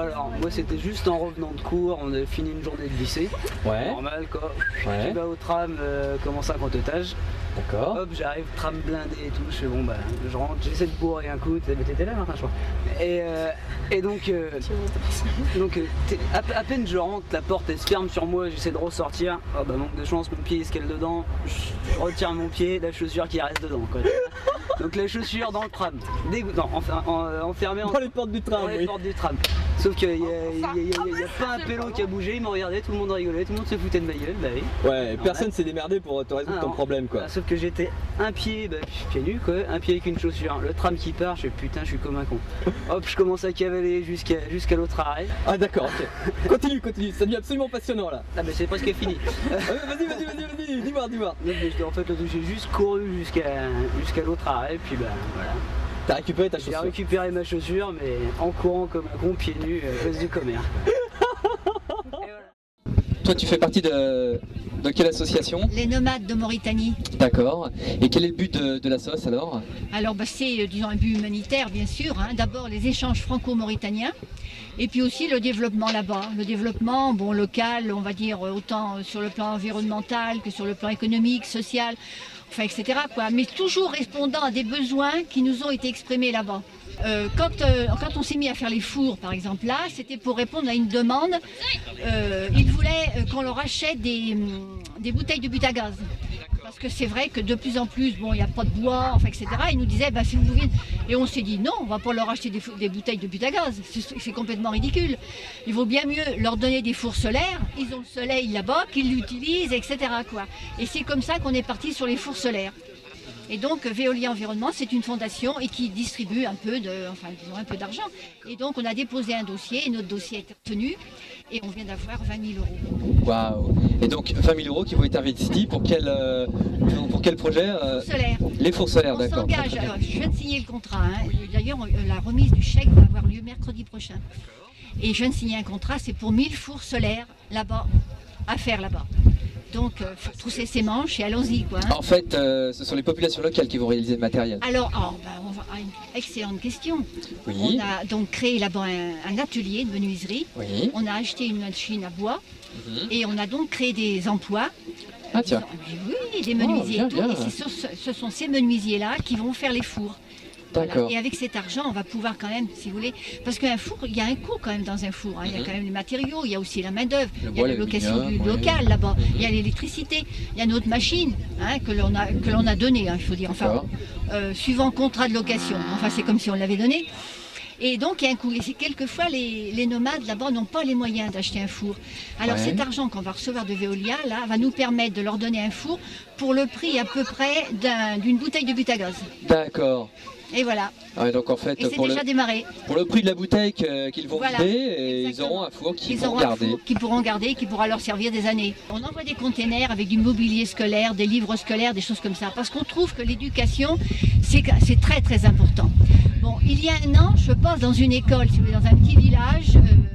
alors, moi c'était juste en revenant de cours, on a fini une journée de lycée. Ouais. Normal quoi. Ouais. Je vais au tram comme en 50 étages. D'accord. Hop, j'arrive, tram blindé et tout. Je fais bon bah, je rentre, j'essaie de bourrer un coup. T'étais là, Martin, je crois. Et donc, à peine je rentre, la porte elle se ferme sur moi, j'essaie de ressortir. Oh bah, manque de chance, mon pied escale dedans. Je retire mon pied, la chaussure qui reste dedans quoi. Donc la chaussure dans le tram, dégoûtant, enfermée Dans les portes du tram, dans les oui. portes du tram. Sauf qu'il n'y a pas un pélo qui a bougé, ils m'ont regardé, tout le monde rigolait, tout le monde se foutait de ma gueule, bah oui. Ouais, personne s'est démerdé pour te résoudre ton problème quoi. Sauf que j'étais un pied, pieds nus quoi, un pied avec une chaussure. Le tram qui part, je fais putain, je suis comme un con. Hop, je commence à cavaler jusqu'à l'autre arrêt. Ah d'accord, ok. Continue, ça devient absolument passionnant là. Ah bah c'est presque fini. Vas-y, dis-moi. En fait, j'ai juste couru jusqu'à l'autre arrêt, puis bah voilà. T'as récupéré ta J'ai chaussure. récupéré ma chaussure, mais en courant comme un con, pieds nus, place du commerce. Toi tu fais partie de quelle association? Les nomades de Mauritanie. D'accord. Et quel est le but de l'association alors? Alors c'est disons un but humanitaire bien sûr, hein. D'abord les échanges franco-mauritaniens et puis aussi le développement là-bas. Le développement local, on va dire autant sur le plan environnemental que sur le plan économique, social, enfin etc. quoi. Mais toujours répondant à des besoins qui nous ont été exprimés là-bas. Quand on s'est mis à faire les fours, par exemple, là, c'était pour répondre à une demande. Ils voulaient qu'on leur achète des bouteilles de but à gaz. Parce que c'est vrai que de plus en plus, il n'y a pas de bois, enfin, etc. Ils nous disaient, si vous pouvez... Et on s'est dit, non, on ne va pas leur acheter des bouteilles de but à gaz. C'est complètement ridicule. Il vaut bien mieux leur donner des fours solaires. Ils ont le soleil là-bas, qu'ils l'utilisent, etc. quoi. Et c'est comme ça qu'on est parti sur les fours solaires. Et donc Veolia Environnement, c'est une fondation et qui distribue un peu d'argent. Et donc on a déposé un dossier et notre dossier a été retenu et on vient d'avoir 20 000 €. Waouh. Et donc 20 000 € qui vont être investis pour quel projet? Solaire. Les fours solaires, d'accord. On s'engage, alors je viens de signer le contrat. Hein. D'ailleurs la remise du chèque va avoir lieu mercredi prochain. Et je viens de signer un contrat, c'est pour 1000 fours solaires là-bas, à faire là-bas. Donc, il faut trousser ses manches et allons-y quoi. Hein. En fait, ce sont les populations locales qui vont réaliser le matériel. Alors, excellente question. Oui. On a donc créé là-bas un atelier de menuiserie. Oui. On a acheté une machine à bois et on a donc créé des emplois. Ah tiens. Oui, des menuisiers bien, et tout. bien. Et ce sont ces menuisiers-là qui vont faire les fours. D'accord. Voilà. Et avec cet argent, on va pouvoir quand même, si vous voulez, parce qu'un four, il y a un coût quand même dans un four. Hein. Il y a quand même les matériaux, il y a aussi la main-d'œuvre, il y a la location du local là-bas, il y a l'électricité, il y a notre machine que l'on a donnée, hein, il faut dire. Enfin, suivant contrat de location. Enfin, c'est comme si on l'avait donné. Et donc il y a un coût. Et c'est quelquefois les nomades là-bas n'ont pas les moyens d'acheter un four. Alors cet argent qu'on va recevoir de Veolia là va nous permettre de leur donner un four pour le prix à peu près d'une bouteille de but à gaz. D'accord. Et voilà. Ah, donc en fait, et c'est déjà démarré. Pour le prix de la bouteille qu'ils vont vider, ils auront un four qu'ils pourront garder. Qui pourra leur servir des années. On envoie des containers avec du mobilier scolaire, des livres scolaires, des choses comme ça. Parce qu'on trouve que l'éducation, c'est très très important. Bon, il y a un an, je passe dans une école, si vous voulez, dans un petit village,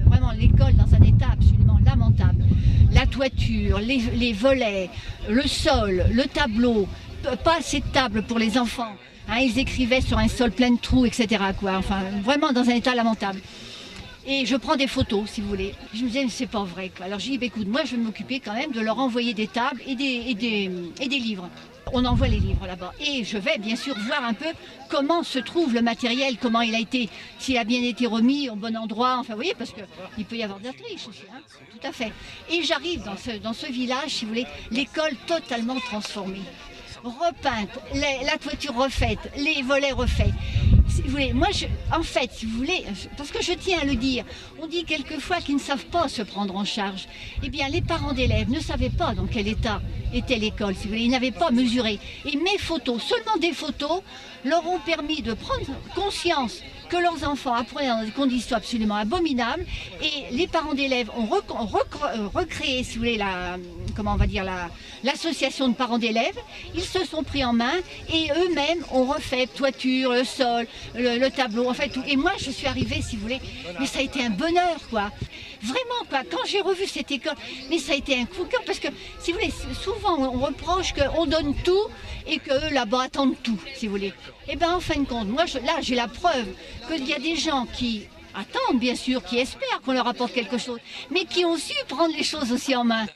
vraiment l'école dans un état absolument lamentable. La toiture, les volets, le sol, le tableau, pas assez de table pour les enfants. Hein, ils écrivaient sur un sol plein de trous, etc. quoi. Enfin, vraiment dans un état lamentable. Et je prends des photos, si vous voulez. Je me disais, mais c'est pas vrai, quoi. Alors j'ai dit, écoute, moi je vais m'occuper quand même de leur envoyer des tables et des livres. On envoie les livres là-bas. Et je vais bien sûr voir un peu comment se trouve le matériel, comment il a été, s'il a bien été remis au bon endroit. Enfin, vous voyez, parce qu'il peut y avoir de la triche aussi. Hein, tout à fait. Et j'arrive dans ce village, si vous voulez, l'école totalement transformée. Repeinte, la toiture refaite, les volets refaits. Si vous voulez, moi, en fait, si vous voulez, parce que je tiens à le dire, on dit quelquefois qu'ils ne savent pas se prendre en charge. Eh bien, les parents d'élèves ne savaient pas dans quel état était l'école, si vous voulez, ils n'avaient pas mesuré. Et mes photos, seulement des photos, leur ont permis de prendre conscience que leurs enfants apprenaient dans des conditions absolument abominables. Et les parents d'élèves ont recréé, si vous voulez, l'association de parents d'élèves. Ils se sont pris en main et eux-mêmes ont refait toiture, le sol, le tableau, en fait tout. Et moi, je suis arrivée, si vous voulez, mais ça a été un bonheur, quoi. Vraiment, quoi. Quand j'ai revu cette école, mais ça a été un coup de cœur, parce que, si vous voulez, souvent on reproche qu'on donne tout et qu'eux, là-bas, attendent tout, si vous voulez. Et bien, en fin de compte, moi, là, j'ai la preuve qu'il y a des gens qui attendent bien sûr, qui espèrent qu'on leur apporte quelque chose, mais qui ont su prendre les choses aussi en main.